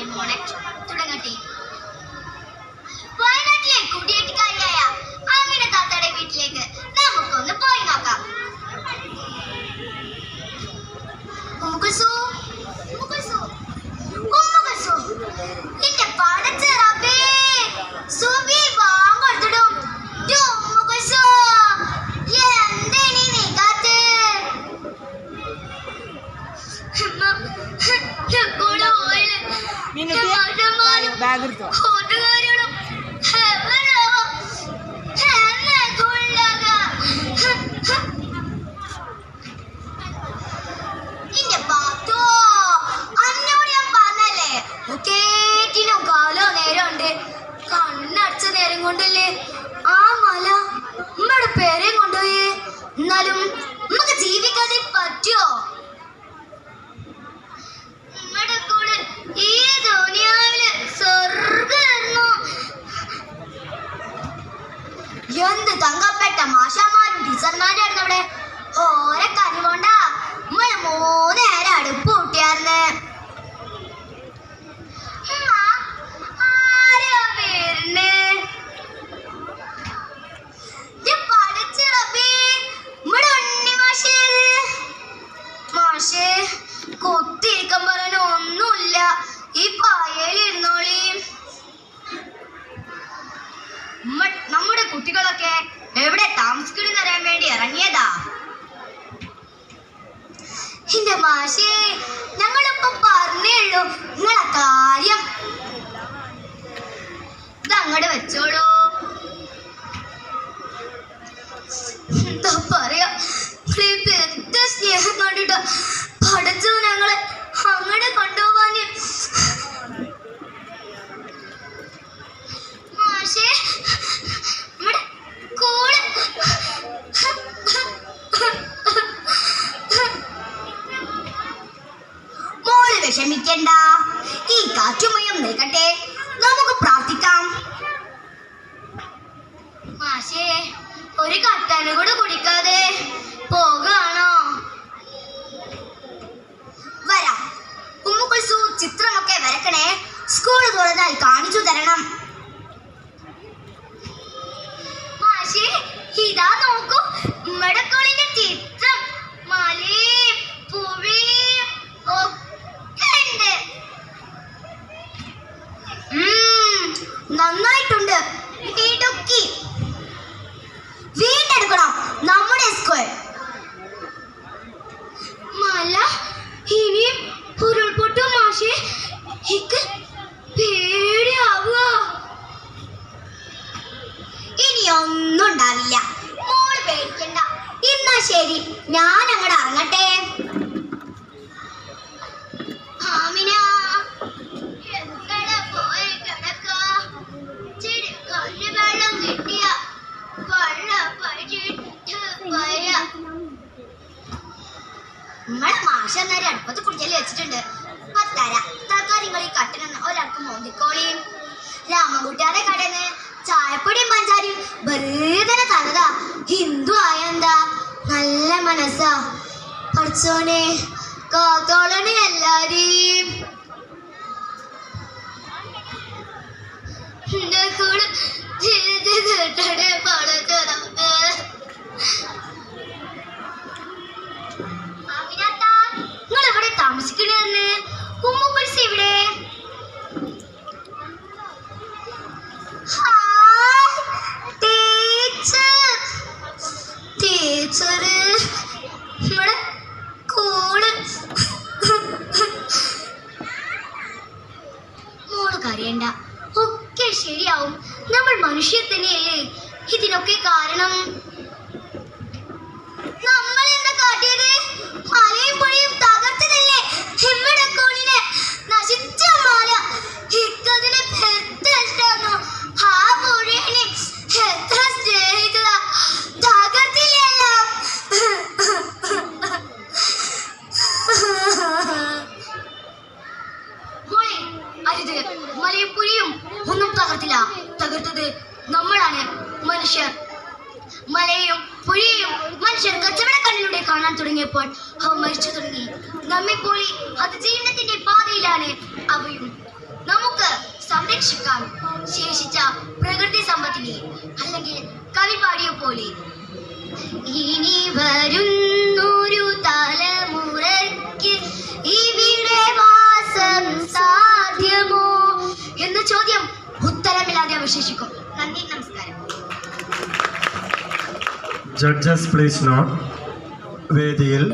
എന്റെ മോളെ തുടങ്ങട്ടെ. വയനാട്ടിലെ കുടിയേറ്റക്കാരിയായ ആമിന താത്തയുടെ വീട്ടിലേക്ക് നമുക്കൊന്ന് പോയി നോക്കാം. എന്റെ പടച്ച റബ്ബേ, സുബി വാങ്ങൊടുത്തിടും. എന്തേനി നീക്കാത്ത്? കൂട്ടുകാരോടും ഇന്റെ പാത്തോ അന്നോട് ഞാൻ പറഞ്ഞല്ലേ കേറ്റിനും കാലോ നേരമുണ്ട്. കണ്ണടച്ച നേരം കൊണ്ടല്ലേ ആ മല നമ്മടെ പേരെയും കൊണ്ടുപോയി. എന്നാലും നമുക്ക് ജീവിക്കാതെ പറ്റുമോ? നമ്മടെ കൂടെ ഈ ദുനിയാവില് സ്വർഗ്ഗമായിരുന്നു. എന്ത് തങ്കപ്പെട്ട മാഷന്മാരും ടീച്ചർമാരായിരുന്നു അവിടെ. ഓരെ കനിവോണ്ടാ നമ്മള് 3 നേരം അടുപ്പ് കൂട്ടിയാർന്ന്. കൊത്തിരിക്കാൻ പറയാൻ ഒന്നുമില്ല. ഈ പായലിരുന്നോളി. നമ്മുടെ കുട്ടികളൊക്കെ എവിടെ താമസിക്കണെന്ന് അറിയാൻ വേണ്ടി ഇറങ്ങിയതാ. എന്റെ മാഷേ, ഞങ്ങളിപ്പോ പറഞ്ഞേ ഉള്ളൂ നിങ്ങളെ കാര്യം. ഇതങ്ങോട്ട് വെച്ചോളൂ. എന്താ പറയാ, സ്നേഹം കണ്ടിട്ട് പഠിച്ചു ഞങ്ങളെ അങ്ങോട്ട് കൊണ്ടുപോവാന്. മാഷേ, നമ്മുടെ കൂടെ മോള് വിഷമിക്കണ്ട. ഈ കാറ്റുമയം നിൽക്കട്ടെ, നമുക്ക് പ്രാർത്ഥിക്കാം. മാഷേ, ഒരു കട്ടന് കൂടെ കുടിക്കാതെ പോകാണോ? വരാം. ഉമ്മുക്കുൽസു ചിത്രമൊക്കെ വരക്കണേ. സ്കൂൾ തുറന്നാൽ കാണിച്ചു തരണം. മാഷേ, ഇതാ നോക്കൂ നമ്മുടെ സ്കൂളിന്റെ ചിത്രം. മലയും പുഴയും ഒക്കെ ഉണ്ട്. നന്നായിട്ടുണ്ട്. ഇടുക്കി വീണ്ടെടുക്കണം നമ്മുടെ സ്കൂൾ. മല ഇനിയും ഉരുൾപൊട്ടും. മാഷേ, എനിക്ക് പേടിയാവുക. ഇനിയൊന്നും ഉണ്ടാവില്ല, മോള് പേടിക്കണ്ട. എന്നാ ശരി, ഞാൻ അങ്ങോട്ട് ഇറങ്ങട്ടെ. ആമിന, എവിടെ പോയി കിടക്ക? ഇച്ചിരി കല്ല് വെള്ളം കിട്ടിയ വെള്ളം പഴിട്ട് പോയ. നിങ്ങളെ മാഷ നേരെ അടുപ്പത്ത് കുടിക്കല് വെച്ചിട്ടുണ്ട്. തൽക്കാലം നിങ്ങൾ ഈ കട്ടിന് ഒരാൾക്ക് മോന്തിക്കോളിയും. രാമൻകുട്ടിയുടെ കടന്ന് ചായപ്പൊടിയും പഞ്ചാരിയും വെറുതെ തന്നതാ. ഹിന്ദു ആയെന്താ, നല്ല മനസ്സാ. പഠിച്ചോനെ കാത്തോളണേ എല്ലാരെയും. എന്റെ കൂടെ ജീവിതം കേട്ടേ പഠിച്ചത്. നിങ്ങൾ എവിടെ താമസിക്കണെന്ന്? ഉമ്മുക്കുൽസു ഇവിടെ. ടീച്ചറ് നമ്മുടെ കൂടെ. മോള് കരയണ്ട, ഒക്കെ ശരിയാവും. നമ്മൾ മനുഷ്യർ തന്നെയല്ലേ ഇതിനൊക്കെ കാരണം. നമ്മൾ എന്താ കാട്ടിയത്? മലയും പുഴയും തകർത്തതല്ലേ നമ്മുടെ കോണിനെ. നശിച്ച മല ഇക്കതിനെ പെരുത്തായിരുന്നു. ആ പുഴയെ എത്ര സ്നേഹിച്ചതാ, തകർത്തില്ലല്ലോ. മോളെ അരുത്, മലയും പുഴയും ഒന്നും തകർത്തില്ല. തകർത്തത് നമ്മളാണ്, മനുഷ്യർ. മലയും പുഴയും മനുഷ്യർ കച്ചവട കണ്ണിലൂടെ കാണാൻ തുടങ്ങിയപ്പോൾ അവ മരിച്ചു തുടങ്ങി. നമ്മെപ്പോലെ അതിജീവനത്തിന്റെ പാതയിലാണ് അവയും. നമുക്ക് സംരക്ഷിക്കാം ശേഷിച്ച പ്രകൃതി സമ്പത്തിനെ. അല്ലെങ്കിൽ കവി പാടിയ പോലെ ഇനി വരുന്നൊരു തലമുറയ്ക്ക് ഇവിടെ വാസം സാധ്യമോ എന്ന ചോദ്യം ഉത്തരമില്ലാതെ അവശേഷിക്കും. നന്ദി, നമസ്കാരം. Judges please note. വേദിയിൽ